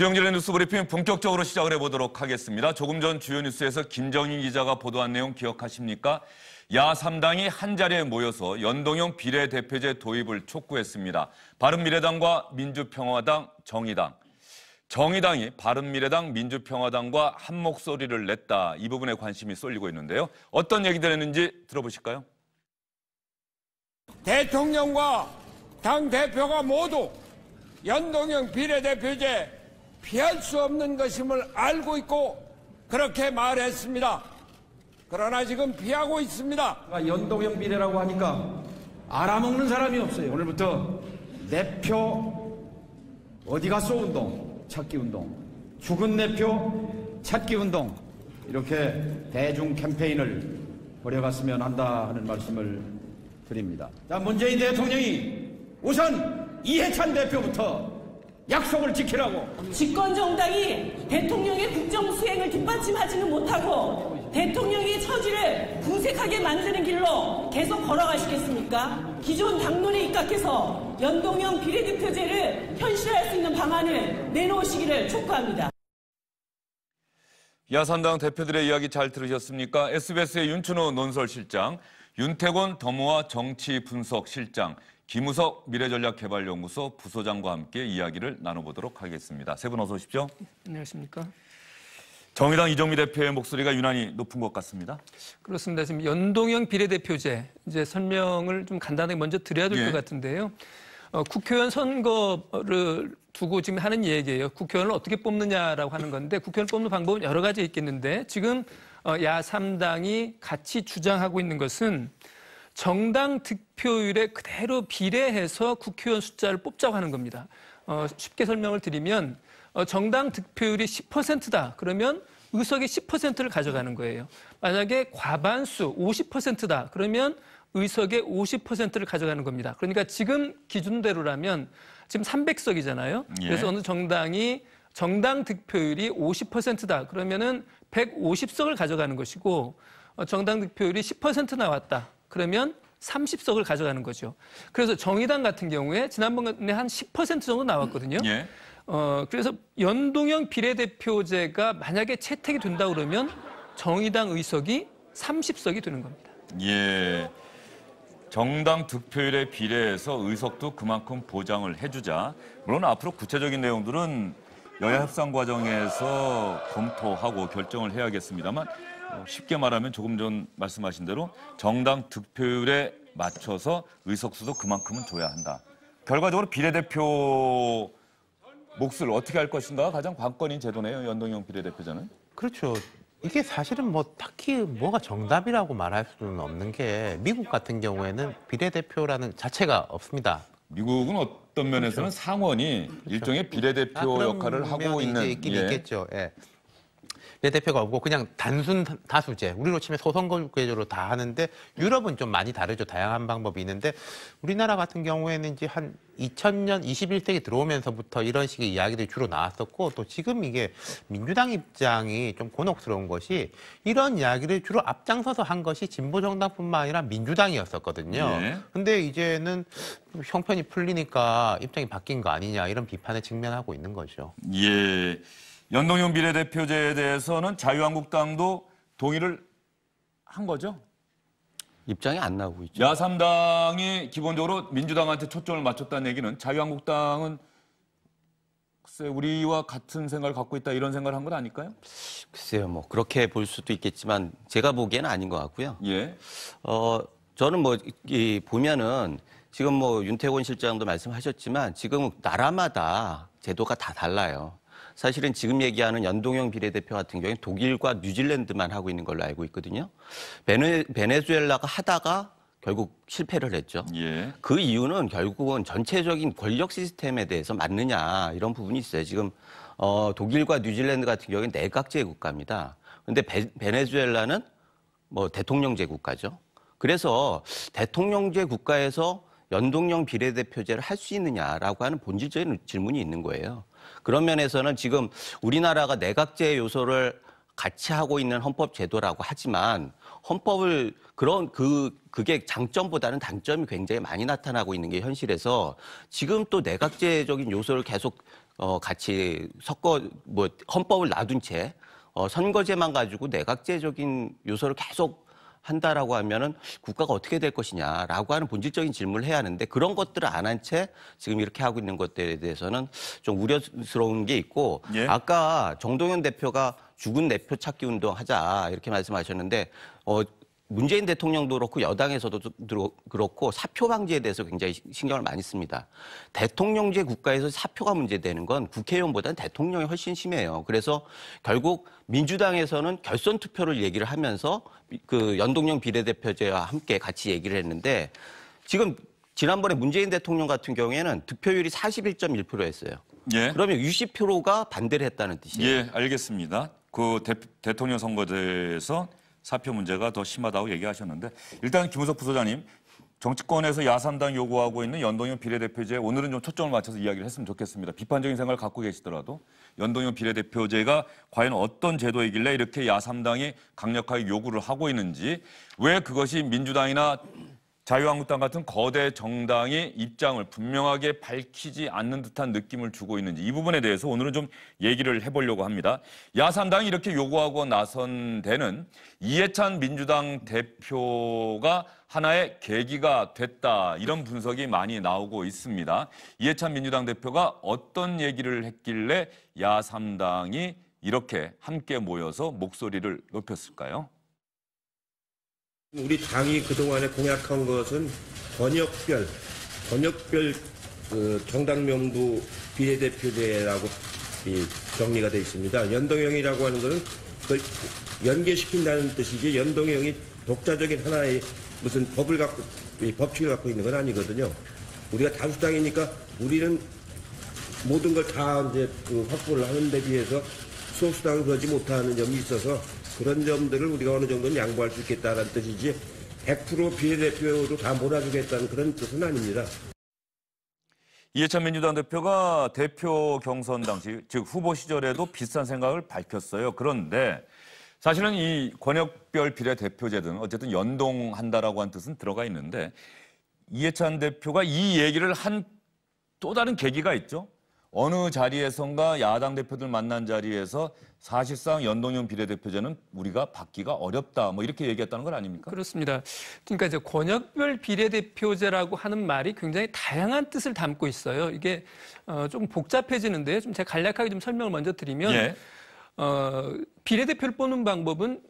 주영진의 뉴스브리핑 본격적으로 시작을 해보도록 하겠습니다. 조금 전 주요 뉴스에서 김정인 기자가 보도한 내용 기억하십니까? 야3당이 한자리에 모여서 연동형 비례대표제 도입을 촉구했습니다. 바른미래당과 민주평화당, 정의당이 바른미래당, 민주평화당과 한 목소리를 냈다. 이 부분에 관심이 쏠리고 있는데요. 어떤 얘기들 했는지 들어보실까요? 대통령과 당대표가 모두 연동형 비례대표제 피할 수 없는 것임을 알고 있고 그렇게 말했습니다. 그러나 지금 피하고 있습니다. 연동형 비례라고 하니까 알아먹는 사람이 없어요. 오늘부터 내표 어디 갔어 운동, 찾기 운동, 죽은 내표 찾기 운동, 이렇게 대중 캠페인을 벌여갔으면 한다 하는 말씀을 드립니다. 자, 문재인 대통령이 우선 이해찬 대표부터 약속을 지키라고. 집권 정당이 대통령의 국정 수행을 뒷받침하지는 못하고 대통령의 처지를 궁색하게 만드는 길로 계속 걸어가시겠습니까? 기존 당론에 입각해서 연동형 비례대표제를 현실화할 수 있는 방안을 내놓으시기를 촉구합니다. 야3당 대표들의 이야기 잘 들으셨습니까? SBS의 윤춘호 논설실장, 윤태곤 더모아 정치분석실장, 김우석 미래전략개발연구소 부소장과 함께 이야기를 나눠보도록 하겠습니다. 세 분 어서 오십시오. 안녕하십니까. 정의당 이정미 대표의 목소리가 유난히 높은 것 같습니다. 그렇습니다. 지금 연동형 비례대표제 이제 설명을 좀 간단하게 먼저 드려야 될 것 같은데요. 국회의원 선거를 두고 지금 하는 얘기예요. 국회의원을 어떻게 뽑느냐라고 하는 건데 국회의원 뽑는 방법은 여러 가지 있겠는데 지금 야3당이 같이 주장하고 있는 것은 정당 득표율에 그대로 비례해서 국회의원 숫자를 뽑자고 하는 겁니다. 쉽게 설명을 드리면 정당 득표율이 10%다. 그러면 의석의 10%를 가져가는 거예요. 만약에 과반수 50%다. 그러면 의석의 50%를 가져가는 겁니다. 그러니까 지금 기준대로라면 지금 300석이잖아요. 그래서 어느 정당이 정당 득표율이 50%다. 그러면은 150석을 가져가는 것이고 정당 득표율이 10% 나왔다. 그러면 30석을 가져가는 거죠. 그래서 정의당 같은 경우에 지난번에 한 10% 정도 나왔거든요. 그래서 연동형 비례대표제가 만약에 채택이 된다 그러면 정의당 의석이 30석이 되는 겁니다. 예. 정당 득표율에 비례해서 의석도 그만큼 보장을 해주자. 물론 앞으로 구체적인 내용들은 여야 협상 과정에서 검토하고 결정을 해야겠습니다만 쉽게 말하면 조금 전 말씀하신 대로 정당 득표율에 맞춰서 의석수도 그만큼은 줘야 한다. 결과적으로 비례대표 몫을 어떻게 할 것인가가 가장 관건인 제도네요. 연동형 비례대표제는. 그렇죠. 이게 사실은 뭐 딱히 뭐가 정답이라고 말할 수는 없는 게 미국 같은 경우에는 비례대표라는 자체가 없습니다. 미국은 어떤 면에서는 그렇죠. 상원이 일종의 비례대표 역할을 하고 있는. 있긴 있겠죠. 예. 비례대표가 없고 그냥 단순 다수제, 우리로 치면 소선거구제로 다 하는데 유럽은 좀 많이 다르죠. 다양한 방법이 있는데 우리나라 같은 경우에는 이제 한 2000년 21세기 들어오면서부터 이런 식의 이야기들이 주로 나왔었고 또 지금 이게 민주당 입장이 좀 곤혹스러운 것이 이런 이야기를 주로 앞장서서 한 것이 진보정당뿐만 아니라 민주당이었었거든요. 근데 이제는 형편이 풀리니까 입장이 바뀐 거 아니냐 이런 비판에 직면하고 있는 거죠. 예. 연동형 비례대표제에 대해서는 자유한국당도 동의를 한 거죠? 입장이 안 나오고 있죠. 야3당이 기본적으로 민주당한테 초점을 맞췄다는 얘기는 자유한국당은 글쎄 우리와 같은 생각을 갖고 있다 이런 생각을 한 건 아닐까요? 글쎄요, 뭐 그렇게 볼 수도 있겠지만 제가 보기에는 아닌 것 같고요. 예. 저는 뭐 보면은 지금 뭐 윤태곤 실장도 말씀하셨지만 지금 나라마다 제도가 다 달라요. 사실은 지금 얘기하는 연동형 비례대표 같은 경우에 독일과 뉴질랜드만 하고 있는 걸로 알고 있거든요. 베네수엘라가 하다가 결국 실패를 했죠. 그 이유는 결국은 전체적인 권력 시스템에 대해서 맞느냐 이런 부분이 있어요. 지금 독일과 뉴질랜드 같은 경우에 내각제 국가입니다. 그런데 베네수엘라는 뭐 대통령제 국가죠. 그래서 대통령제 국가에서 연동형 비례대표제를 할 수 있느냐라고 하는 본질적인 질문이 있는 거예요. 그런 면에서는 지금 우리나라가 내각제 요소를 같이 하고 있는 헌법 제도라고 하지만 헌법을 그게 장점보다는 단점이 굉장히 많이 나타나고 있는 게 현실에서 지금 또 내각제적인 요소를 계속 같이 헌법을 놔둔 채 선거제만 가지고 내각제적인 요소를 계속 한다라고 하면은 국가가 어떻게 될 것이냐라고 하는 본질적인 질문을 해야 하는데 그런 것들을 안 한 채 지금 이렇게 하고 있는 것들에 대해서는 좀 우려스러운 게 있고 예. 아까 정동영 대표가 죽은 내표 찾기 운동 하자 이렇게 말씀하셨는데 문재인 대통령도 그렇고 여당에서도 그렇고 사표 방지에 대해서 굉장히 신경을 많이 씁니다. 대통령제 국가에서 사표가 문제되는 건 국회의원보다는 대통령이 훨씬 심해요. 그래서 결국 민주당에서는 결선 투표를 얘기를 하면서 그 연동형 비례대표제와 함께 같이 얘기를 했는데 지금 지난번에 문재인 대통령 같은 경우에는 득표율이 41.1%였어요. 예. 그러면 60%가 반대를 했다는 뜻이에요. 예, 알겠습니다. 그 대통령 선거제에서 사표 문제가 더 심하다고 얘기하셨는데 일단 김우석 부소장님 정치권에서 야3당 요구하고 있는 연동형 비례대표제 오늘은 좀 초점을 맞춰서 이야기를 했으면 좋겠습니다. 비판적인 생각을 갖고 계시더라도 연동형 비례대표제가 과연 어떤 제도이길래 이렇게 야3당이 강력하게 요구를 하고 있는지 왜 그것이 민주당이나 자유한국당 같은 거대 정당이 입장을 분명하게 밝히지 않는 듯한 느낌을 주고 있는지 이 부분에 대해서 오늘은 좀 얘기를 해보려고 합니다. 야3당이 이렇게 요구하고 나선 데는 이해찬 민주당 대표가 하나의 계기가 됐다 이런 분석이 많이 나오고 있습니다. 이해찬 민주당 대표가 어떤 얘기를 했길래 야3당이 이렇게 함께 모여서 목소리를 높였을까요? 우리 당이 그동안에 공약한 것은 권역별 정당명부 비례대표제라고 정리가 되어 있습니다. 연동형이라고 하는 것은 그걸 연계시킨다는 뜻이지 연동형이 독자적인 하나의 무슨 법칙을 갖고 있는 건 아니거든요. 우리가 다수당이니까 우리는 모든 걸 다 이제 확보를 하는 데 비해서 소수당은 그러지 못하는 점이 있어서 그런 점들을 우리가 어느 정도는 양보할 수 있겠다는 뜻이지 100% 비례대표도 다 몰아주겠다는 그런 뜻은 아닙니다. 이해찬 민주당 대표가 대표 경선 당시 즉 후보 시절에도 비슷한 생각을 밝혔어요. 그런데 사실은 이 권역별 비례대표제든 어쨌든 연동한다라고 한 뜻은 들어가 있는데 이해찬 대표가 이 얘기를 한 또 다른 계기가 있죠. 어느 자리에선가 야당 대표들 만난 자리에서 사실상 연동형 비례대표제는 우리가 받기가 어렵다 뭐 이렇게 얘기했다는 건 아닙니까? 그렇습니다. 그러니까 이제 권역별 비례대표제라고 하는 말이 굉장히 다양한 뜻을 담고 있어요. 이게 좀 복잡해지는데요. 좀 제가 간략하게 좀 설명을 먼저 드리면 예. 비례대표를 뽑는 방법은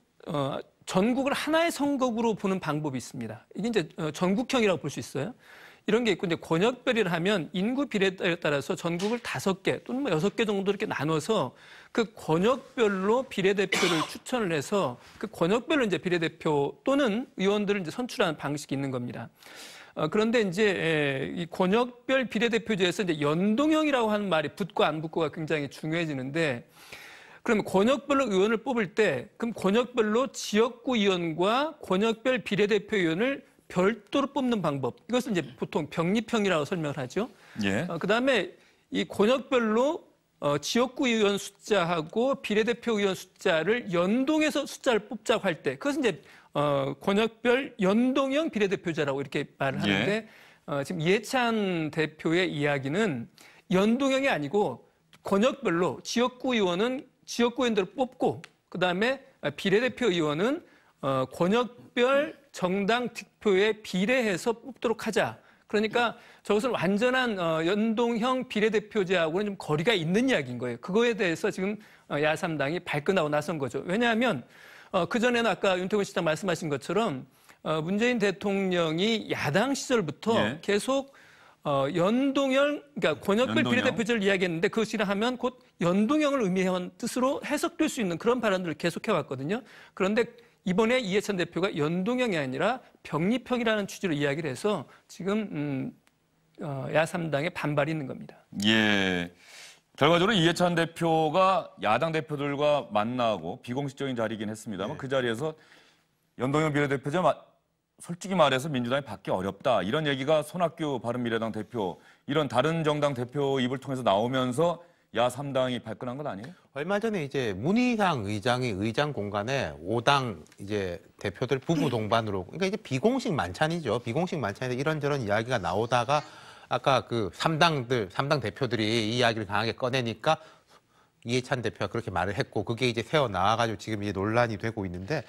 전국을 하나의 선거구로 보는 방법이 있습니다. 이게 이제 전국형이라고 볼 수 있어요. 이런 게 있고 이제 권역별이라 하면 인구 비례에 따라서 전국을 5개 또는 뭐 6개 정도 이렇게 나눠서 그 권역별로 비례대표를 추천을 해서 그 권역별로 이제 비례대표 또는 의원들을 이제 선출하는 방식이 있는 겁니다. 그런데 이제 이 권역별 비례대표제에서 이제 연동형이라고 하는 말이 붙고 안 붙고가 굉장히 중요해지는데 그러면 권역별로 의원을 뽑을 때 그럼 권역별로 지역구 의원과 권역별 비례대표 의원을 별도로 뽑는 방법. 이것을 이제 보통 병립형이라고 설명을 하죠. 예. 그다음에 이 권역별로 지역구 의원 숫자하고 비례대표 의원 숫자를 연동해서 숫자를 뽑자고 할 때 그것은 이제 권역별 연동형 비례대표제라고 이렇게 말을 하는데 지금 이해찬 대표의 이야기는 연동형이 아니고 권역별로 지역구 의원은 지역구 의원들을 뽑고 그다음에 비례대표 의원은 권역별 정당 득표에 비례해서 뽑도록 하자. 그러니까 저것은 완전한 연동형 비례대표제하고는 좀 거리가 있는 이야기인 거예요. 그거에 대해서 지금 야3당이 발끈하고 나선 거죠. 왜냐하면 그전에는 아까 윤태곤 시장 말씀하신 것처럼 문재인 대통령이 야당 시절부터 계속 연동형, 그러니까 권역별 비례대표제를 이야기했는데 그것이라 하면 곧 연동형을 의미한 뜻으로 해석될 수 있는 그런 발언들을 계속해왔거든요. 그런데 이번에 이해찬 대표가 연동형이 아니라 병립형이라는 취지로 이야기를 해서 지금 야3당의 반발이 있는 겁니다. 예. 결과적으로 이해찬 대표가 야당 대표들과 만나고 비공식적인 자리이긴 했습니다만 그 자리에서 연동형 비례대표제 솔직히 말해서 민주당이 받기 어렵다. 이런 얘기가 손학규 바른미래당 대표 이런 다른 정당 대표 입을 통해서 나오면서 야3당이 발끈한 건 아니에요? 얼마 전에 이제 문희상 의장이 의장 공간에 5당 이제 대표들 부부 동반으로 그러니까 이제 비공식 만찬이죠. 비공식 만찬에서 이런저런 이야기가 나오다가 아까 그 3당 대표들이 이 이야기를 강하게 꺼내니까 이해찬 대표가 그렇게 말을 했고 그게 이제 새어 나와가지고 지금 이제 논란이 되고 있는데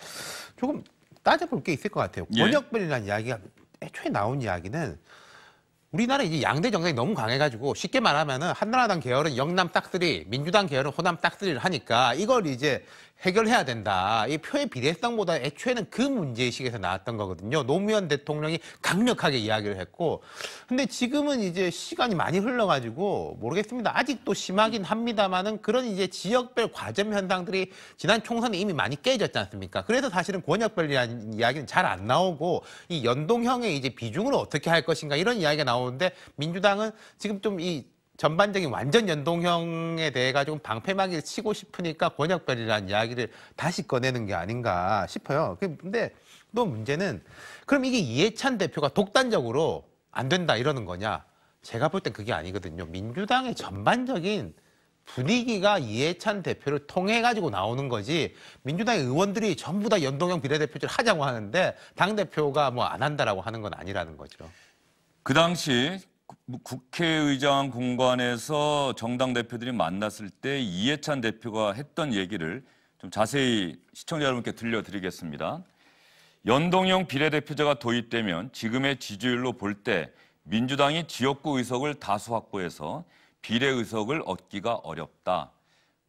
조금 따져볼 게 있을 것 같아요. 예. 권역별이라는 이야기가 애초에 나온 이야기는 우리나라 이제 양대 정당이 너무 강해가지고 쉽게 말하면은 한나라당 계열은 영남 싹쓸이, 민주당 계열은 호남 싹쓸이를 하니까 이걸 이제 해결해야 된다. 이 표의 비례성보다 애초에는 그 문제의식에서 나왔던 거거든요. 노무현 대통령이 강력하게 이야기를 했고. 근데 지금은 이제 시간이 많이 흘러가지고 모르겠습니다. 아직도 심하긴 합니다만은 그런 이제 지역별 과점 현상들이 지난 총선에 이미 많이 깨졌지 않습니까? 그래서 사실은 권역별이라는 이야기는 잘 안 나오고 이 연동형의 이제 비중을 어떻게 할 것인가 이런 이야기가 나오는데 민주당은 지금 좀 이 전반적인 완전 연동형에 대해 가지고 방패막이를 치고 싶으니까 권역별이라는 이야기를 다시 꺼내는 게 아닌가 싶어요. 근데 또 문제는 그럼 이게 이해찬 대표가 독단적으로 안 된다 이러는 거냐? 제가 볼 땐 그게 아니거든요. 민주당의 전반적인 분위기가 이해찬 대표를 통해 가지고 나오는 거지 민주당의 의원들이 전부 다 연동형 비례대표제를 하자고 하는데 당대표가 뭐 안 한다라고 하는 건 아니라는 거죠. 그 당시 국회의장 공간에서 정당 대표들이 만났을 때 이해찬 대표가 했던 얘기를 좀 자세히 시청자 여러분께 들려드리겠습니다. 연동형 비례대표제가 도입되면 지금의 지지율로 볼 때 민주당이 지역구 의석을 다수 확보해서 비례 의석을 얻기가 어렵다.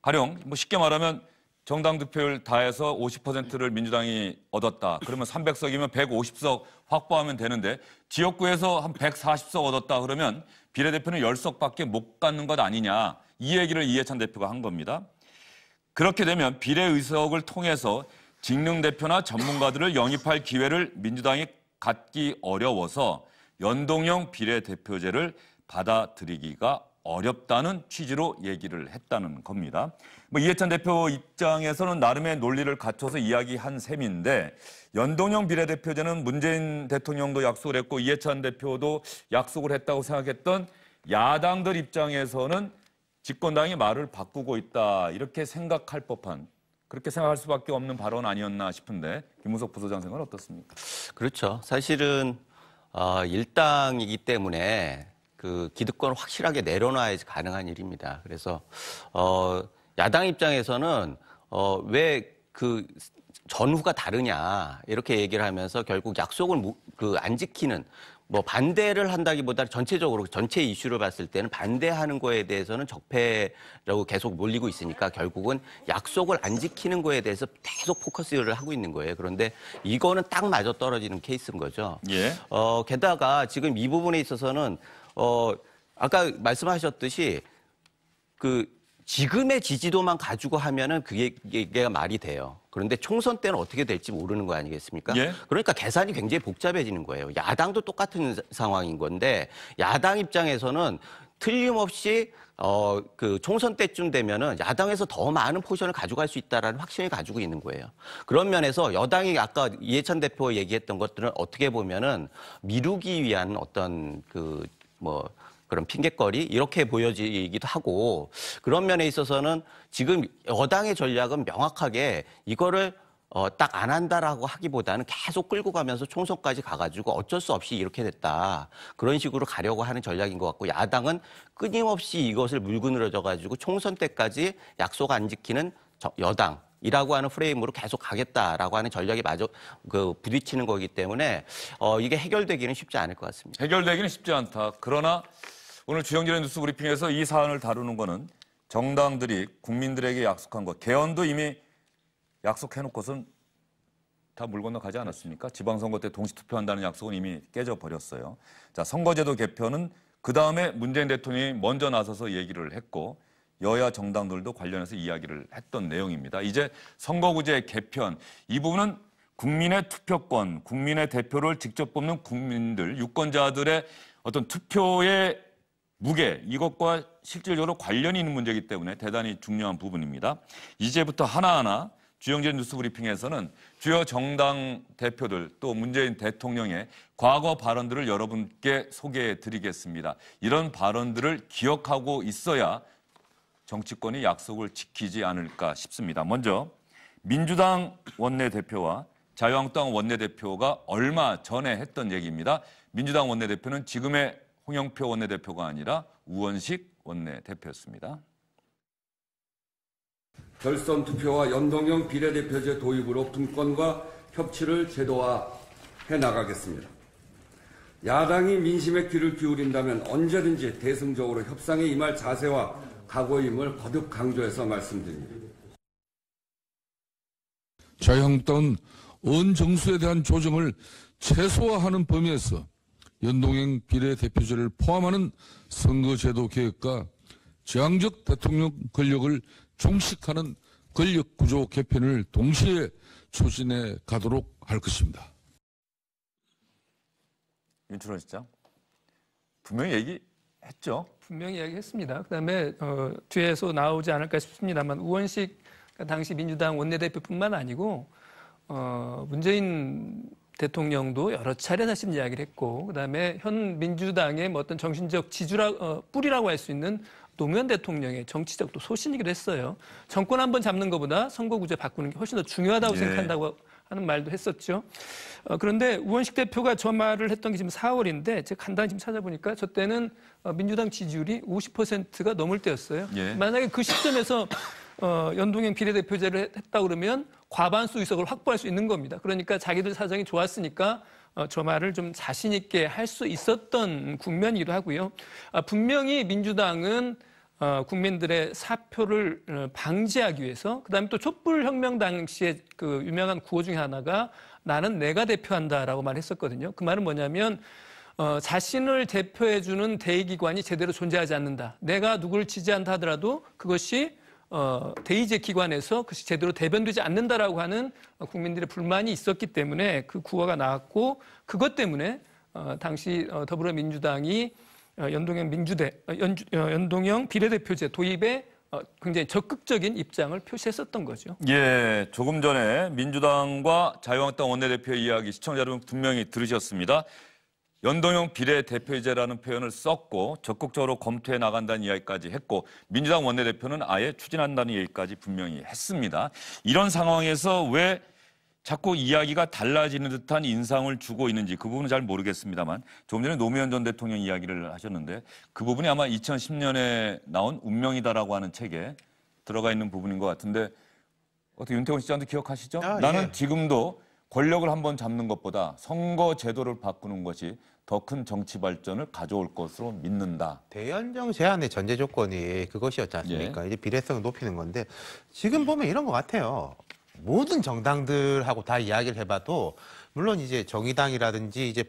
가령 뭐 쉽게 말하면 정당 득표율 다해서 50%를 민주당이 얻었다. 그러면 300석이면 150석 확보하면 되는데 지역구에서 한 140석 얻었다 그러면 비례대표는 10석밖에 못 갖는 것 아니냐. 이 얘기를 이해찬 대표가 한 겁니다. 그렇게 되면 비례 의석을 통해서 직능 대표나 전문가들을 영입할 기회를 민주당이 갖기 어려워서 연동형 비례대표제를 받아들이기가 어렵다는 취지로 얘기를 했다는 겁니다. 뭐 이해찬 대표 입장에서는 나름의 논리를 갖춰서 이야기한 셈인데 연동형 비례대표제는 문재인 대통령도 약속을 했고 이해찬 대표도 약속을 했다고 생각했던 야당들 입장에서는 집권당이 말을 바꾸고 있다 이렇게 생각할 법한 그렇게 생각할 수밖에 없는 발언 아니었나 싶은데 김우석 부소장 생각은 어떻습니까? 그렇죠. 사실은 일당이기 때문에 그 기득권을 확실하게 내려놔야지 가능한 일입니다. 그래서 야당 입장에서는 왜 그 전후가 다르냐 이렇게 얘기를 하면서 결국 약속을 안 지키는 뭐 반대를 한다기보다 전체적으로 전체 이슈를 봤을 때는 반대하는 거에 대해서는 적폐라고 계속 몰리고 있으니까 결국은 약속을 안 지키는 거에 대해서 계속 포커스를 하고 있는 거예요. 그런데 이거는 딱 맞아 떨어지는 케이스인 거죠. 예. 게다가 지금 이 부분에 있어서는 아까 말씀하셨듯이 그 지금의 지지도만 가지고 하면은 그게 말이 돼요. 그런데 총선 때는 어떻게 될지 모르는 거 아니겠습니까? 예? 그러니까 계산이 굉장히 복잡해지는 거예요. 야당도 똑같은 상황인 건데 야당 입장에서는 틀림없이 그 총선 때쯤 되면은 야당에서 더 많은 포션을 가져갈 수 있다라는 확신을 가지고 있는 거예요. 그런 면에서 여당이 아까 이해찬 대표 얘기했던 것들은 어떻게 보면은 미루기 위한 어떤 그런 핑곗거리 이렇게 보여지기도 하고 그런 면에 있어서는 지금 여당의 전략은 명확하게 이거를 딱 안 한다라고 하기보다는 계속 끌고 가면서 총선까지 가가지고 어쩔 수 없이 이렇게 됐다. 그런 식으로 가려고 하는 전략인 것 같고 야당은 끊임없이 이것을 물고 늘어져가지고 총선 때까지 약속 안 지키는 여당. 이라고 하는 프레임으로 계속 가겠다라고 하는 전략이 마저 부딪히는 거기 때문에 이게 해결되기는 쉽지 않을 것 같습니다. 해결되기는 쉽지 않다. 그러나 오늘 주영진의 뉴스 브리핑에서 이 사안을 다루는 거는 정당들이 국민들에게 약속한 것, 개헌도 이미 약속해놓고선 다 물 건너가지 않았습니까? 지방선거 때 동시투표한다는 약속은 이미 깨져버렸어요. 자, 선거제도 개편은 그다음에 문재인 대통령이 먼저 나서서 얘기를 했고 여야 정당들도 관련해서 이야기를 했던 내용입니다. 이제 선거구제 개편, 이 부분은 국민의 투표권, 국민의 대표를 직접 뽑는 국민들, 유권자들의 어떤 투표의 무게, 이것과 실질적으로 관련이 있는 문제이기 때문에 대단히 중요한 부분입니다. 이제부터 하나하나 주영진 뉴스 브리핑에서는 주요 정당 대표들 또 문재인 대통령의 과거 발언들을 여러분께 소개해 드리겠습니다. 이런 발언들을 기억하고 있어야 정치권이 약속을 지키지 않을까 싶습니다. 먼저 민주당 원내대표와 자유한국당 원내대표가 얼마 전에 했던 얘기입니다. 민주당 원내대표는 지금의 홍영표 원내대표가 아니라 우원식 원내대표였습니다. 결선 투표와 연동형 비례대표제 도입으로 분권과 협치를 제도화해 나가겠습니다. 야당이 민심에 귀를 기울인다면 언제든지 대승적으로 협상에 임할 자세와 각오임을 거듭 강조해서 말씀드립니다. 자유한국당은 언정수에 대한 조정을 최소화하는 범위에서 연동형 비례대표제를 포함하는 선거제도 개혁과 제왕적 대통령 권력을 종식하는 권력구조 개편을 동시에 추진해 가도록 할 것입니다. 윤춘원 시장, 분명히 얘기했죠? 분명히 이야기했습니다. 그다음에 뒤에서 나오지 않을까 싶습니다만 우원식 당시 민주당 원내대표뿐만 아니고 문재인 대통령도 여러 차례 다시 이야기를 했고, 그다음에 현 민주당의 뭐 어떤 정신적 뿌리라고 할 수 있는 노무현 대통령의 정치적 또 소신이기도 했어요. 정권 한번 잡는 것보다 선거구제 바꾸는 게 훨씬 더 중요하다고 생각한다고 하는 말도 했었죠. 그런데 우원식 대표가 저 말을 했던 게 지금 4월인데 제가 간단히 지금 찾아보니까 저 때는 민주당 지지율이 50%가 넘을 때였어요. 만약에 그 시점에서 연동형 비례대표제를 했다 그러면 과반수 의석을 확보할 수 있는 겁니다. 그러니까 자기들 사정이 좋았으니까 저 말을 좀 자신 있게 할 수 있었던 국면이기도 하고요. 분명히 민주당은 국민들의 사표를 방지하기 위해서, 그다음에 또 촛불혁명 당시에 그 유명한 구호 중에 하나가 나는 내가 대표한다라고 말했었거든요. 그 말은 뭐냐면 자신을 대표해주는 대의기관이 제대로 존재하지 않는다. 내가 누구를 지지한다 하더라도 그것이 대의제 기관에서 그것이 제대로 대변되지 않는다라고 하는 국민들의 불만이 있었기 때문에 그 구호가 나왔고, 그것 때문에 당시 더불어민주당이 연동형 비례대표제 도입에 굉장히 적극적인 입장을 표시했었던 거죠. 예, 조금 전에 민주당과 자유한국당 원내대표의 이야기 시청자 여러분 분명히 들으셨습니다. 연동형 비례대표제라는 표현을 썼고 적극적으로 검토해 나간다는 이야기까지 했고, 민주당 원내대표는 아예 추진한다는 얘기까지 분명히 했습니다. 이런 상황에서 왜 자꾸 이야기가 달라지는 듯한 인상을 주고 있는지 그 부분은 잘 모르겠습니다만, 조금 전에 노무현 전 대통령 이야기를 하셨는데 그 부분이 아마 2010년에 나온 운명이다라고 하는 책에 들어가 있는 부분인 것 같은데, 어떻게 윤태곤 시장도 기억하시죠? 나는 지금도 권력을 한번 잡는 것보다 선거 제도를 바꾸는 것이 더 큰 정치 발전을 가져올 것으로 믿는다. 대연정 제안의 전제 조건이 그것이었지 않습니까? 이제 비례성을 높이는 건데, 지금 보면 이런 것 같아요. 모든 정당들하고 다 이야기를 해봐도, 물론 이제 정의당이라든지 이제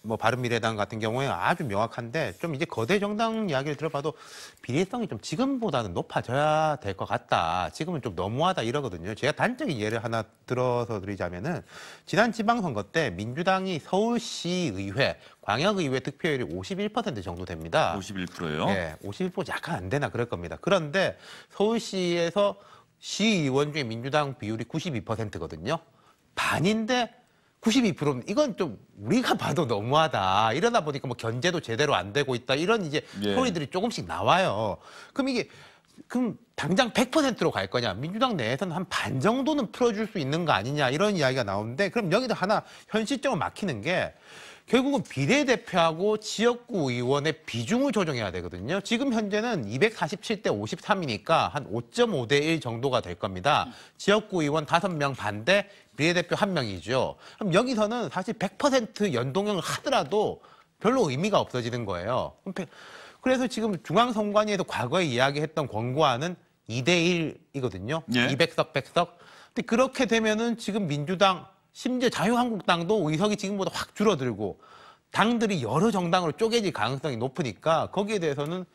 뭐 바른미래당 같은 경우에 아주 명확한데, 좀 이제 거대 정당 이야기를 들어봐도 비례성이 좀 지금보다는 높아져야 될 것 같다. 지금은 좀 너무하다 이러거든요. 제가 단적인 예를 하나 들어서 드리자면은, 지난 지방선거 때 민주당이 서울시의회, 광역의회 득표율이 51% 정도 됩니다. 51%예요? 네, 51% 약간 안 되나 그럴 겁니다. 그런데 서울시에서 시의원 중에 민주당 비율이 92%거든요. 반인데 92%는 이건 좀 우리가 봐도 너무하다. 이러다 보니까 뭐 견제도 제대로 안 되고 있다. 이런 이제 소리들이 조금씩 나와요. 그럼 당장 100%로 갈 거냐? 민주당 내에서는 한 반 정도는 풀어줄 수 있는 거 아니냐? 이런 이야기가 나오는데, 그럼 여기도 하나 현실적으로 막히는 게, 결국은 비례대표하고 지역구 의원의 비중을 조정해야 되거든요. 지금 현재는 247대 53이니까 한 5.5대 1 정도가 될 겁니다. 지역구 의원 5명 반대, 비례대표 1명이죠. 그럼 여기서는 사실 100% 연동형을 하더라도 별로 의미가 없어지는 거예요. 그래서 지금 중앙선관위에서 과거에 이야기했던 권고안은 2대 1이거든요. 200석, 100석. 근데 그렇게 되면은 지금 민주당, 심지어 자유한국당도 의석이 지금보다 확 줄어들고 당들이 여러 정당으로 쪼개질 가능성이 높으니까 거기에 대해서는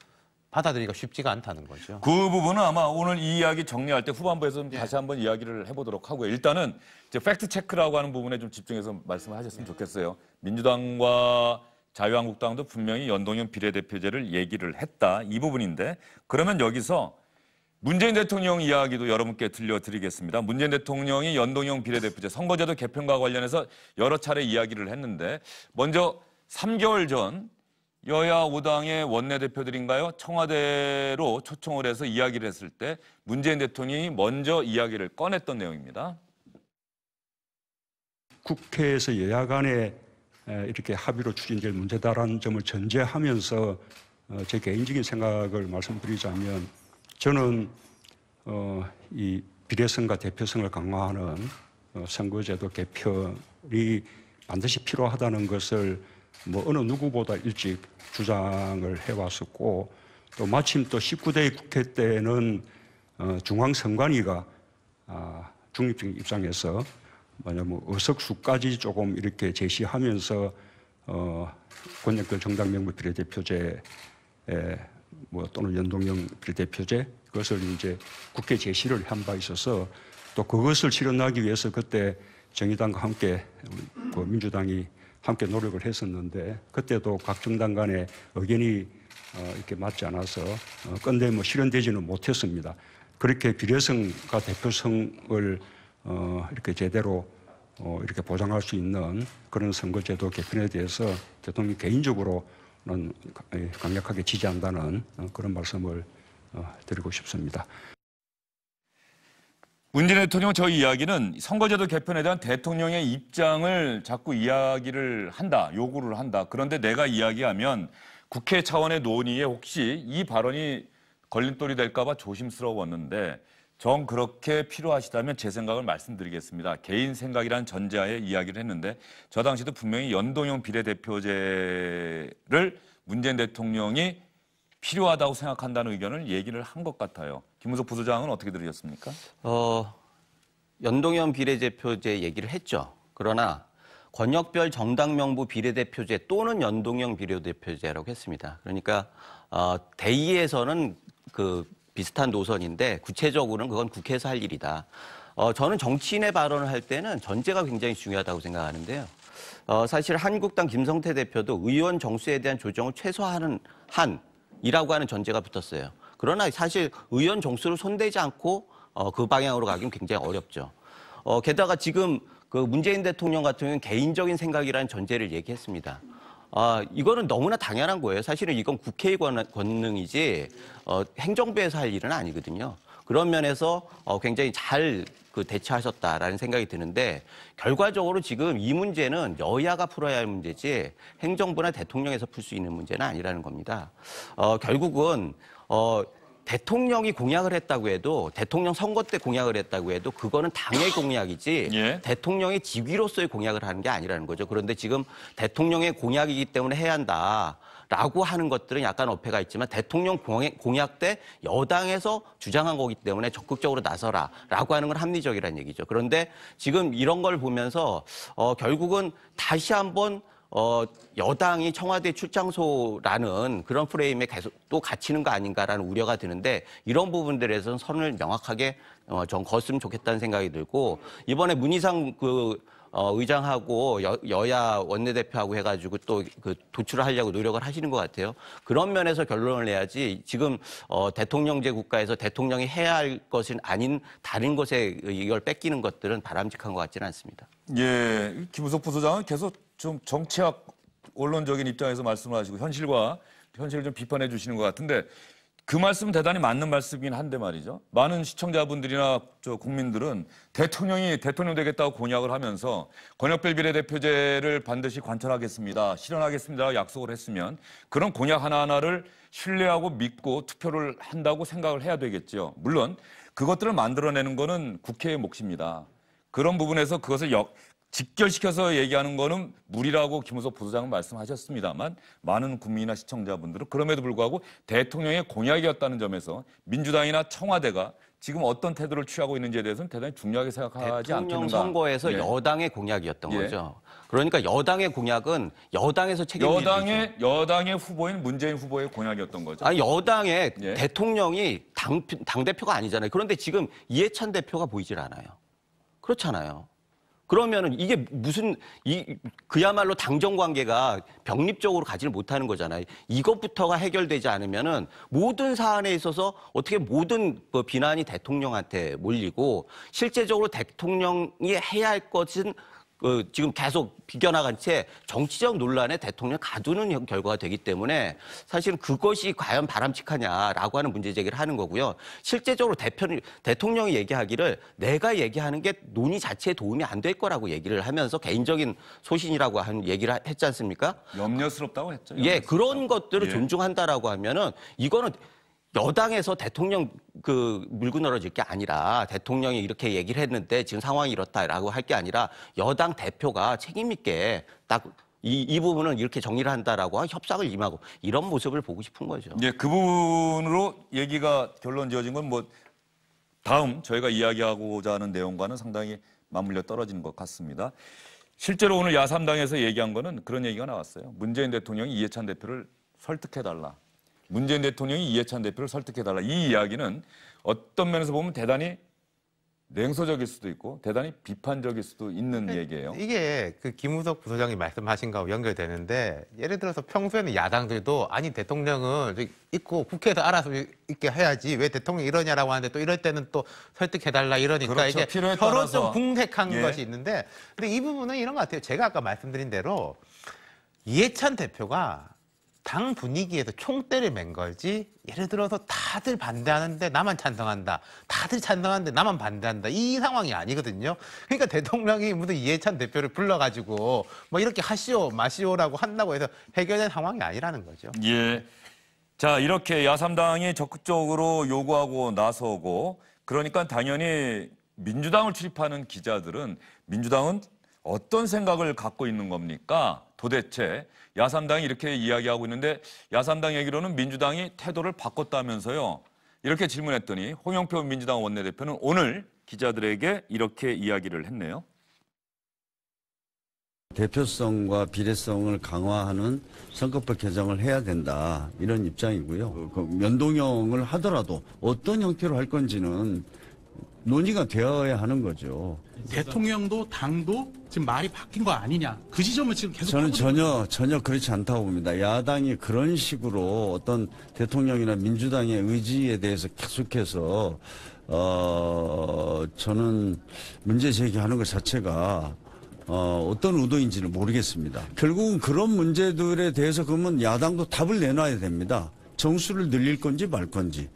받아들이기가 쉽지가 않다는 거죠. 그 부분은 아마 오늘 이 이야기 정리할 때 후반부에서 다시 한번 이야기를 해보도록 하고요. 일단은 이제 팩트 체크라고 하는 부분에 좀 집중해서 말씀을 하셨으면 좋겠어요. 민주당과 자유한국당도 분명히 연동형 비례대표제를 얘기를 했다. 이 부분인데, 그러면 여기서 문재인 대통령 이야기도 여러분께 들려드리겠습니다. 문재인 대통령이 연동형 비례대표제 선거제도 개편과 관련해서 여러 차례 이야기를 했는데, 먼저 3개월 전 여야 5당의 원내대표들인가요? 청와대로 초청을 해서 이야기를 했을 때 문재인 대통령이 먼저 이야기를 꺼냈던 내용입니다. 국회에서 여야 간에 이렇게 합의로 추진될 문제다라는 점을 전제하면서 제 개인적인 생각을 말씀드리자면 저는 이 비례성과 대표성을 강화하는 선거제도 개편이 반드시 필요하다는 것을 뭐 어느 누구보다 일찍 주장을 해왔었고 또 마침 또 19대 국회 때는 중앙선관위가 중립적인 입장에서 뭐냐면 의석수까지 조금 이렇게 제시하면서 권역별 정당 명부 비례대표제 뭐 또는 연동형 비례대표제 그것을 이제 국회 제시를 한 바 있어서 또 그것을 실현하기 위해서 그때 정의당과 함께 그 민주당이 함께 노력을 했었는데 그때도 각 정당 간의 의견이 이렇게 맞지 않아서 건데 뭐 실현되지는 못했습니다. 그렇게 비례성과 대표성을 이렇게 제대로 이렇게 보장할 수 있는 그런 선거제도 개편에 대해서 대통령이 개인적으로는 강력하게 지지한다는 그런 말씀을 드리고 싶습니다. 문재인 대통령 저 이야기는 선거제도 개편에 대한 대통령의 입장을 자꾸 이야기를 한다, 요구를 한다. 그런데 내가 이야기하면 국회 차원의 논의에 혹시 이 발언이 걸림돌이 될까 봐 조심스러웠는데 정 그렇게 필요하시다면 제 생각을 말씀드리겠습니다. 개인 생각이란 전제하에 이야기를 했는데 저 당시도 분명히 연동형 비례대표제를 문재인 대통령이 필요하다고 생각한다는 의견을 얘기를 한 것 같아요. 김무석 부소장은 어떻게 들으셨습니까? 연동형 비례대표제 얘기를 했죠. 그러나 권역별 정당 명부 비례대표제 또는 연동형 비례대표제라고 했습니다. 그러니까 대의에서는 그 비슷한 노선인데 구체적으로는 그건 국회에서 할 일이다. 저는 정치인의 발언을 할 때는 전제가 굉장히 중요하다고 생각하는데요. 사실 한국당 김성태 대표도 의원 정수에 대한 조정을 최소화하는 한이라고 하는 전제가 붙었어요. 그러나 사실 의원 정수를 손대지 않고 그 방향으로 가기는 굉장히 어렵죠. 게다가 지금 그 문재인 대통령 같은 경우는 개인적인 생각이라는 전제를 얘기했습니다. 이거는 너무나 당연한 거예요. 사실은 이건 국회의 권능이지 행정부에서 할 일은 아니거든요. 그런 면에서 굉장히 잘 대처하셨다라는 생각이 드는데 결과적으로 지금 이 문제는 여야가 풀어야 할 문제지 행정부나 대통령에서 풀 수 있는 문제는 아니라는 겁니다. 결국은 대통령이 공약을 했다고 해도 대통령 선거 때 공약을 했다고 해도 그거는 당의 공약이지 예. 대통령의 직위로서의 공약을 하는 게 아니라는 거죠. 그런데 지금 대통령의 공약이기 때문에 해야 한다라고 하는 것들은 약간 어폐가 있지만 대통령 공약 때 여당에서 주장한 거기 때문에 적극적으로 나서라라고 하는 건 합리적이라는 얘기죠. 그런데 지금 이런 걸 보면서 결국은 다시 한번 여당이 청와대 출장소라는 그런 프레임에 계속 또 갇히는 거 아닌가라는 우려가 드는데 이런 부분들에서는 선을 명확하게 좀 걷으면 좋겠다는 생각이 들고 이번에 문희상 의장하고 여야 원내대표하고 해가지고 또 도출을 하려고 노력을 하시는 것 같아요. 그런 면에서 결론을 내야지 지금 대통령제 국가에서 대통령이 해야 할 것은 아닌 다른 것에 이걸 뺏기는 것들은 바람직한 것 같지는 않습니다. 예, 김무석 부소장은 계속 좀 정치학 언론적인 입장에서 말씀을 하시고 현실을 좀 비판해 주시는 것 같은데 그 말씀은 대단히 맞는 말씀이긴 한데 말이죠. 많은 시청자분들이나 국민들은 대통령이 대통령 되겠다고 공약을 하면서 권역별 비례대표제를 반드시 관철하겠습니다. 실현하겠습니다. 약속을 했으면 그런 공약 하나하나를 신뢰하고 믿고 투표를 한다고 생각을 해야 되겠죠. 물론 그것들을 만들어내는 거는 국회의 몫입니다. 그런 부분에서 그것을 직결시켜서 얘기하는 거는 무리라고 김무석 부소장은 말씀하셨습니다만 많은 국민이나 시청자분들은 그럼에도 불구하고 대통령의 공약이었다는 점에서 민주당이나 청와대가 지금 어떤 태도를 취하고 있는지에 대해서는 대단히 중요하게 생각하지 않겠는가. 대통령 선거에서 예. 여당의 공약이었던 거죠. 그러니까 여당의 공약은 여당에서 책임을 지죠. 여당의 후보인 문재인 후보의 공약이었던 거죠. 아니 여당의 예. 대통령이 당대표가 아니잖아요. 그런데 지금 이해찬 대표가 보이질 않아요. 그렇잖아요. 그러면은 이게 그야말로 당정 관계가 병립적으로 가지를 못하는 거잖아요. 이것부터가 해결되지 않으면은 모든 사안에 있어서 어떻게 모든 비난이 대통령한테 몰리고 실제적으로 대통령이 해야 할 것은 지금 계속 비껴나간 채 정치적 논란에 대통령 가두는 결과가 되기 때문에 사실은 그것이 과연 바람직하냐라고 하는 문제 제기를 하는 거고요. 실제적으로 대통령이 얘기하기를 내가 얘기하는 게 논의 자체에 도움이 안 될 거라고 얘기를 하면서 개인적인 소신이라고 하는 얘기를 했지 않습니까? 염려스럽다고 했죠. 예, 그런 것들을 예. 존중한다라고 하면은 이거는 여당에서 대통령 물고 늘어질 게 아니라 대통령이 이렇게 얘기를 했는데 지금 상황이 이렇다라고 할 게 아니라 여당 대표가 책임 있게 딱 이 부분은 이렇게 정리를 한다라고 협상을 임하고 이런 모습을 보고 싶은 거죠. 예, 그 부분으로 얘기가 결론 지어진 건 뭐 다음 저희가 이야기하고자 하는 내용과는 상당히 맞물려 떨어지는 것 같습니다. 실제로 오늘 야3당에서 얘기한 거는 그런 얘기가 나왔어요. 문재인 대통령이 이해찬 대표를 설득해달라. 문재인 대통령이 이해찬 대표를 설득해달라. 이 이야기는 어떤 면에서 보면 대단히 냉소적일 수도 있고 대단히 비판적일 수도 있는 얘기예요. 이게 그 김우석 부소장이 말씀하신 거하고 연결되는데 예를 들어서 평소에는 야당들도 아니 대통령은 있고 국회에서 알아서 있게 해야지 왜 대통령이 이러냐라고 하는데 또 이럴 때는 또 설득해달라 이러니까 그렇죠. 이게 필요에 서로 따라서. 좀 궁색한 예. 것이 있는데 근데 이 부분은 이런 것 같아요. 제가 아까 말씀드린 대로 이해찬 대표가 당 분위기에서 총대를 맨 걸지 예를 들어서 다들 반대하는데 나만 찬성한다. 다들 찬성하는데 나만 반대한다. 이 상황이 아니거든요. 그러니까 대통령이 무슨 이해찬 대표를 불러가지고 뭐 이렇게 하시오 마시오라고 한다고 해서 해결된 상황이 아니라는 거죠. 예. 자, 이렇게 야3당이 적극적으로 요구하고 나서고 그러니까 당연히 민주당을 출입하는 기자들은 민주당은 어떤 생각을 갖고 있는 겁니까? 도대체 야3당이 이렇게 이야기하고 있는데 야3당 얘기로는 민주당이 태도를 바꿨다면서요. 이렇게 질문했더니 홍영표 민주당 원내대표는 오늘 기자들에게 이렇게 이야기를 했네요. 대표성과 비례성을 강화하는 선거법 개정을 해야 된다. 이런 입장이고요. 연동형을 하더라도 어떤 형태로 할 건지는 논의가 되어야 하는 거죠. 대통령도 당도 지금 말이 바뀐 거 아니냐. 그 지점은 지금 계속 저는 전혀 그렇지 않다고 봅니다. 야당이 그런 식으로 어떤 대통령이나 민주당의 의지에 대해서 계속해서 저는 문제 제기하는 것 자체가 어떤 의도인지는 모르겠습니다. 결국은 그런 문제들에 대해서 그러면 야당도 답을 내놔야 됩니다. 정수를 늘릴 건지 말 건지,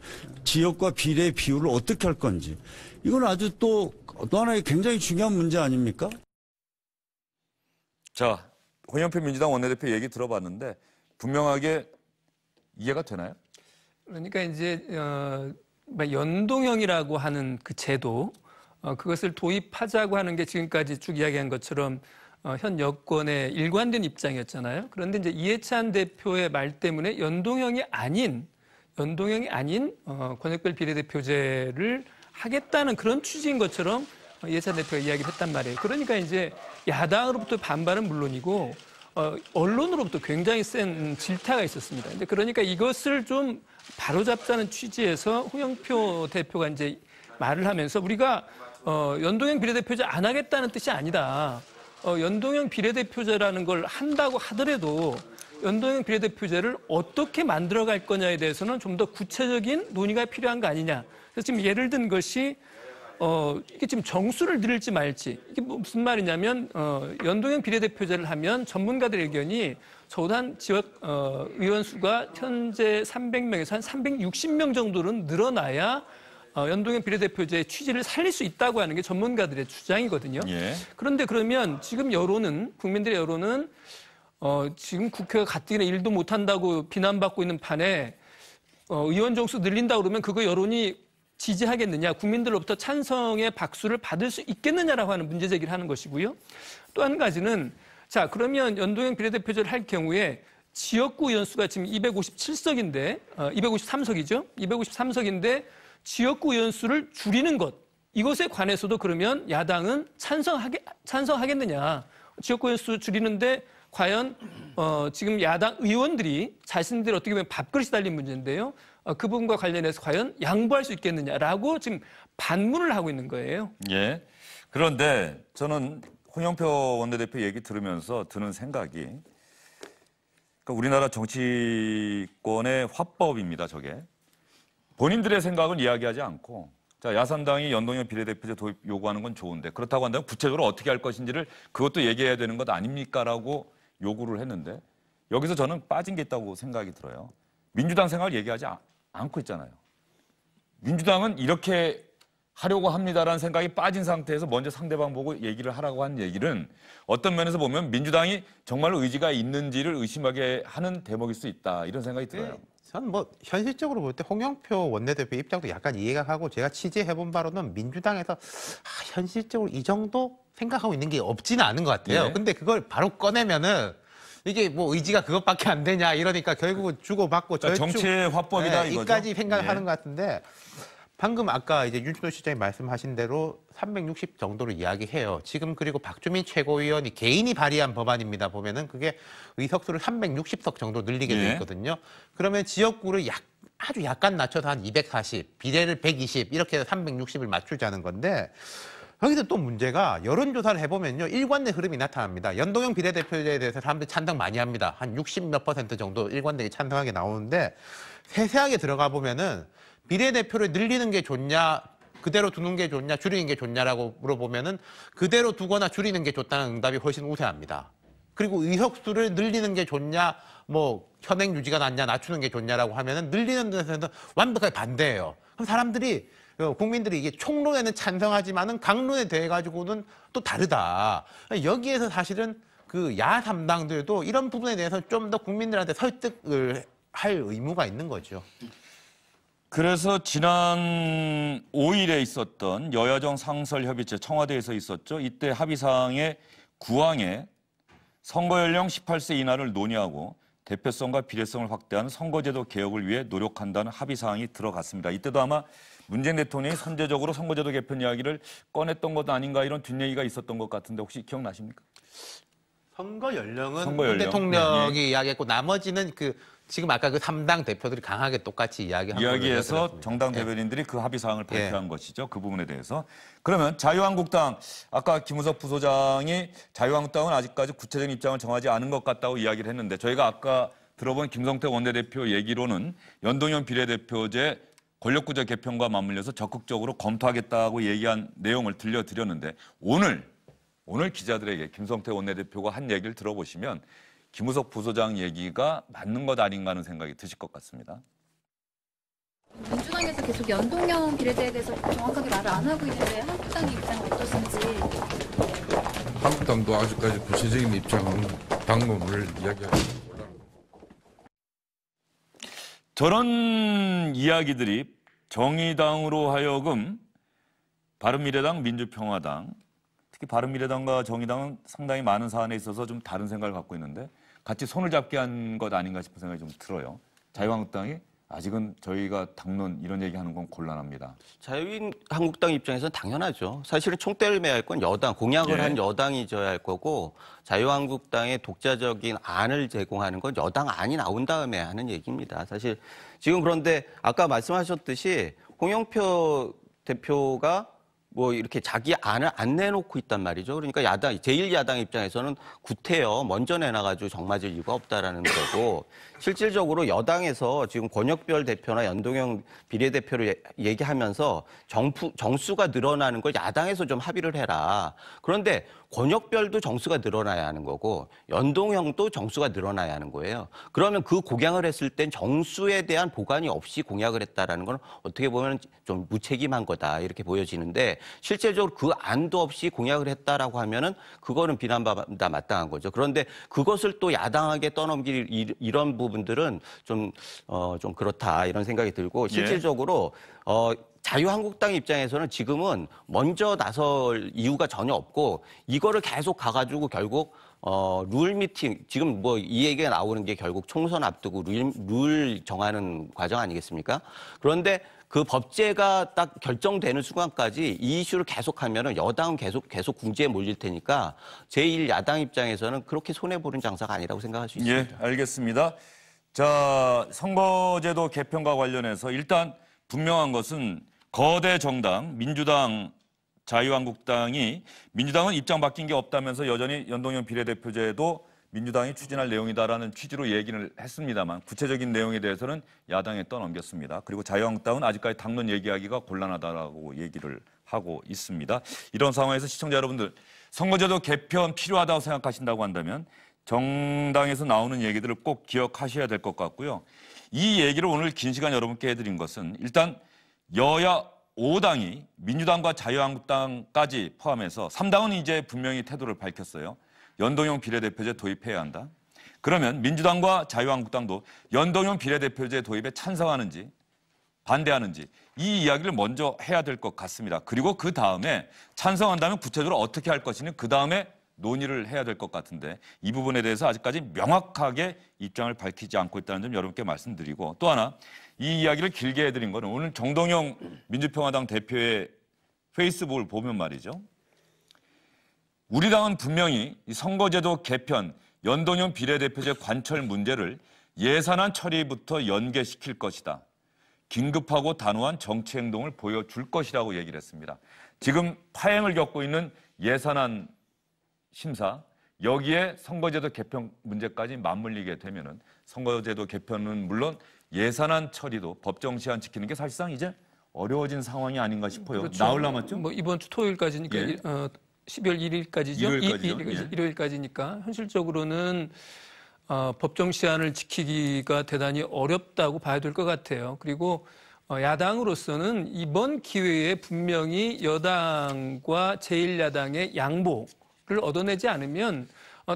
지역과 비례의 비율을 어떻게 할 건지. 이건 아주 또 하나의 굉장히 중요한 문제 아닙니까? 자, 홍영표 민주당 원내대표 얘기 들어봤는데 분명하게 이해가 되나요? 그러니까 이제 연동형이라고 하는 그 제도 그것을 도입하자고 하는 게 지금까지 쭉 이야기한 것처럼 현 여권의 일관된 입장이었잖아요. 그런데 이제 이해찬 대표의 말 때문에 연동형이 아닌 권역별 비례대표제를 하겠다는 그런 취지인 것처럼 이해찬 대표가 이야기를 했단 말이에요. 그러니까 이제 야당으로부터 반발은 물론이고 언론으로부터 굉장히 센 질타가 있었습니다. 이제 그러니까 이것을 좀 바로잡자는 취지에서 홍영표 대표가 이제 말을 하면서 우리가 연동형 비례대표제 안 하겠다는 뜻이 아니다. 연동형 비례대표제라는 걸 한다고 하더라도 연동형 비례대표제를 어떻게 만들어갈 거냐에 대해서는 좀 더 구체적인 논의가 필요한 거 아니냐. 그래서 지금 예를 든 것이 이게 지금 정수를 늘릴지 말지. 이게 무슨 말이냐면 연동형 비례대표제를 하면 전문가들의 의견이 적어도 한 지역 의원 수가 현재 300명에서 한 360명 정도는 늘어나야 연동형 비례대표제의 취지를 살릴 수 있다고 하는 게 전문가들의 주장이거든요. 예. 그런데 그러면 지금 국민들의 여론은 지금 국회가 가뜩이나 일도 못한다고 비난받고 있는 판에 의원 정수 늘린다고 그러면 그거 여론이 지지하겠느냐, 국민들로부터 찬성의 박수를 받을 수 있겠느냐라고 하는 문제 제기를 하는 것이고요. 또 한 가지는 자 그러면 연동형 비례대표제를 할 경우에 지역구 의원 수가 지금 257석인데 253석이죠. 253석인데 지역구 의원 수를 줄이는 것 이것에 관해서도 그러면 야당은 찬성하겠느냐. 지역구 의원 수 줄이는데 과연 지금 야당 의원들이 자신들이 어떻게 보면 밥그릇이 달린 문제인데요. 그 부분과 관련해서 과연 양보할 수 있겠느냐라고 지금 반문을 하고 있는 거예요. 예. 그런데 저는 홍영표 원내대표 얘기 들으면서 드는 생각이 그러니까 우리나라 정치권의 화법입니다. 저게. 본인들의 생각은 이야기하지 않고 자, 야삼당이 연동형 비례대표제 도입 요구하는 건 좋은데 그렇다고 한다면 구체적으로 어떻게 할 것인지를 그것도 얘기해야 되는 것 아닙니까라고 요구를 했는데 여기서 저는 빠진 게 있다고 생각이 들어요. 민주당 생각을 얘기하지 않고 있잖아요. 민주당은 이렇게 하려고 합니다라는 생각이 빠진 상태에서 먼저 상대방 보고 얘기를 하라고 한 얘기는 어떤 면에서 보면 민주당이 정말로 의지가 있는지를 의심하게 하는 대목일 수 있다 이런 생각이 들어요. 저는 뭐 현실적으로 볼 때 홍영표 원내대표 입장도 약간 이해가 가고 제가 취재해본 바로는 민주당에서 현실적으로 이 정도 생각하고 있는 게 없지는 않은 것 같아요. 예. 근데 그걸 바로 꺼내면은 이게 뭐 의지가 그것밖에 안 되냐 이러니까 결국은 주고받고 그러니까 정치의 화법이다 이거죠. 이까지 생각을 예. 하는 것 같은데 방금 아까 이제 윤준호 시장이 말씀하신 대로 360 정도로 이야기해요. 지금 그리고 박주민 최고위원이 개인이 발의한 법안입니다. 보면은 그게 의석수를 360석 정도 늘리게 돼 있거든요. 그러면 지역구를 아주 약간 낮춰서 한 240, 비례를 120 이렇게 해서 360을 맞추자는 건데 여기서 또 문제가 여론조사를 해보면요. 일관된 흐름이 나타납니다. 연동형 비례대표제에 대해서 사람들이 찬성 많이 합니다. 한 60몇 % 정도 일관되게 찬성하게 나오는데 세세하게 들어가 보면은 비례대표를 늘리는 게 좋냐, 그대로 두는 게 좋냐, 줄이는 게 좋냐라고 물어보면은 그대로 두거나 줄이는 게 좋다는 응답이 훨씬 우세합니다. 그리고 의석수를 늘리는 게 좋냐, 뭐 현행 유지가 낫냐, 낮추는 게 좋냐라고 하면은 늘리는 데서는 완벽하게 반대예요. 그럼 사람들이 국민들이 이게 총론에는 찬성하지만은 강론에 대해 가지고는 또 다르다. 여기에서 사실은 그 야3당들도 이런 부분에 대해서 좀 더 국민들한테 설득을 할 의무가 있는 거죠. 그래서 지난 5일에 있었던 여야정 상설협의체 청와대에서 있었죠. 이때 합의사항의 9항에 선거연령 18세 이하를 논의하고 대표성과 비례성을 확대하는 선거제도 개혁을 위해 노력한다는 합의사항이 들어갔습니다. 이때도 아마 문재인 대통령이 선제적으로 선거제도 개편 이야기를 꺼냈던 것 아닌가 이런 뒷얘기가 있었던 것 같은데 혹시 기억나십니까? 선거 연령은 선거 연령. 대통령이 이야기했고 나머지는 지금 아까 그 3당 대표들이 강하게 똑같이 이야기해서 정당 대변인들이 그 합의사항을 발표한 것이죠. 그 부분에 대해서. 그러면 자유한국당, 아까 김우석 부소장이 자유한국당은 아직까지 구체적인 입장을 정하지 않은 것 같다고 이야기를 했는데 저희가 아까 들어본 김성태 원내대표 얘기로는 연동형 비례대표제 권력구조 개편과 맞물려서 적극적으로 검토하겠다고 얘기한 내용을 들려드렸는데 오늘 기자들에게 김성태 원내대표가 한 얘기를 들어보시면 김우석 부소장 얘기가 맞는 것 아닌가 하는 생각이 드실 것 같습니다. 민주당에서 계속 연동형 비례대에 대해서 정확하게 말을 안 하고 있는데 한국당의 입장은 어떠신지? 한국당도 아직까지 구체적인 입장은 방법을 이야기하지 못합니다. 저런 이야기들이 정의당으로 하여금 바른미래당, 민주평화당, 특히 바른미래당과 정의당은 상당히 많은 사안에 있어서 좀 다른 생각을 갖고 있는데 같이 손을 잡게 한 것 아닌가 싶은 생각이 좀 들어요. 자유한국당이 아직은 저희가 당론 이런 얘기하는 건 곤란합니다. 자유한국당 입장에서는 당연하죠. 사실은 총대를 매야 할 건 여당, 공약을 한 여당이 져야 할 거고 자유한국당의 독자적인 안을 제공하는 건 여당 안이 나온 다음에 하는 얘기입니다. 사실 지금 그런데 아까 말씀하셨듯이 홍영표 대표가 뭐 이렇게 자기 안을 안 내놓고 있단 말이죠. 그러니까 제1야당 입장에서는 구태여 먼저 내놔가지고 정맞을 이유가 없다라는 거고 실질적으로 여당에서 지금 권역별 대표나 연동형 비례대표를 얘기하면서 정수가 늘어나는 걸 야당에서 좀 합의를 해라. 그런데 권역별도 정수가 늘어나야 하는 거고 연동형도 정수가 늘어나야 하는 거예요. 그러면 그 공약을 했을 땐 정수에 대한 보관이 없이 공약을 했다라는 건 어떻게 보면 좀 무책임한 거다 이렇게 보여지는데 실제적으로 그 안도 없이 공약을 했다라고 하면은 그거는 비난받아 마땅한 거죠. 그런데 그것을 또 야당에게 떠넘길 이런 부분들은 좀 그렇다 이런 생각이 들고 실질적으로 자유한국당 입장에서는 지금은 먼저 나설 이유가 전혀 없고 이거를 계속 가가지고 결국 룰 미팅 지금 뭐 이 얘기가 나오는 게 결국 총선 앞두고 룰 정하는 과정 아니겠습니까? 그런데 그 법제가 딱 결정되는 순간까지 이 이슈를 계속하면은 여당은 계속 궁지에 몰릴 테니까 제1야당 입장에서는 그렇게 손해보는 장사가 아니라고 생각할 수 있습니다. 예, 알겠습니다. 자, 선거제도 개편과 관련해서 일단 분명한 것은 거대 정당, 민주당, 자유한국당이 민주당은 입장 바뀐 게 없다면서 여전히 연동형 비례대표제도 민주당이 추진할 내용이다라는 취지로 얘기를 했습니다만 구체적인 내용에 대해서는 야당에 떠넘겼습니다. 그리고 자유한국당은 아직까지 당론 얘기하기가 곤란하다라고 얘기를 하고 있습니다. 이런 상황에서 시청자 여러분들 선거제도 개편 필요하다고 생각하신다고 한다면 정당에서 나오는 얘기들을 꼭 기억하셔야 될 것 같고요. 이 얘기를 오늘 긴 시간 여러분께 해드린 것은 일단 여야 5당이 민주당과 자유한국당까지 포함해서 3당은 이제 분명히 태도를 밝혔어요. 연동형 비례대표제 도입해야 한다. 그러면 민주당과 자유한국당도 연동형 비례대표제 도입에 찬성하는지 반대하는지 이 이야기를 먼저 해야 될 것 같습니다. 그리고 그 다음에 찬성한다면 구체적으로 어떻게 할 것이니 그 다음에 논의를 해야 될 것 같은데 이 부분에 대해서 아직까지 명확하게 입장을 밝히지 않고 있다는 점 여러분께 말씀드리고 또 하나 이 이야기를 길게 해드린 거는 오늘 정동영 민주평화당 대표의 페이스북을 보면 말이죠. 우리 당은 분명히 이 선거제도 개편, 연동형 비례대표제 관철 문제를 예산안 처리부터 연계시킬 것이다. 긴급하고 단호한 정치 행동을 보여줄 것이라고 얘기를 했습니다. 지금 파행을 겪고 있는 예산안 심사, 여기에 선거제도 개편 문제까지 맞물리게 되면은 선거제도 개편은 물론 예산안 처리도 법정 시한 지키는 게 사실상 이제 어려워진 상황이 아닌가 싶어요. 그렇죠. 나흘 남았죠? 뭐 이번 주 토요일까지니까 예. 12월 1일까지죠. 일요일까지니까 현실적으로는 법정 시한을 지키기가 대단히 어렵다고 봐야 될 것 같아요. 그리고 야당으로서는 이번 기회에 분명히 여당과 제1야당의 양보를 얻어내지 않으면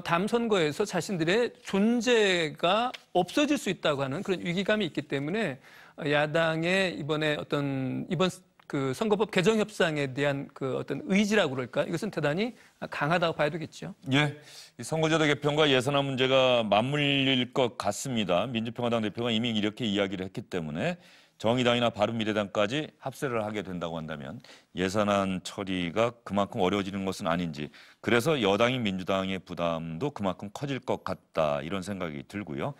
다음 선거에서 자신들의 존재가 없어질 수 있다고 하는 그런 위기감이 있기 때문에 야당의 이번 그 선거법 개정 협상에 대한 그 어떤 의지라고 그럴까? 이것은 대단히 강하다고 봐야 되겠죠. 예. 이 선거제도 개편과 예산안 문제가 맞물릴 것 같습니다. 민주평화당 대표가 이미 이렇게 이야기를 했기 때문에 정의당이나 바른미래당까지 합세를 하게 된다고 한다면 예산안 처리가 그만큼 어려워지는 것은 아닌지 그래서 여당인 민주당의 부담도 그만큼 커질 것 같다 이런 생각이 들고요.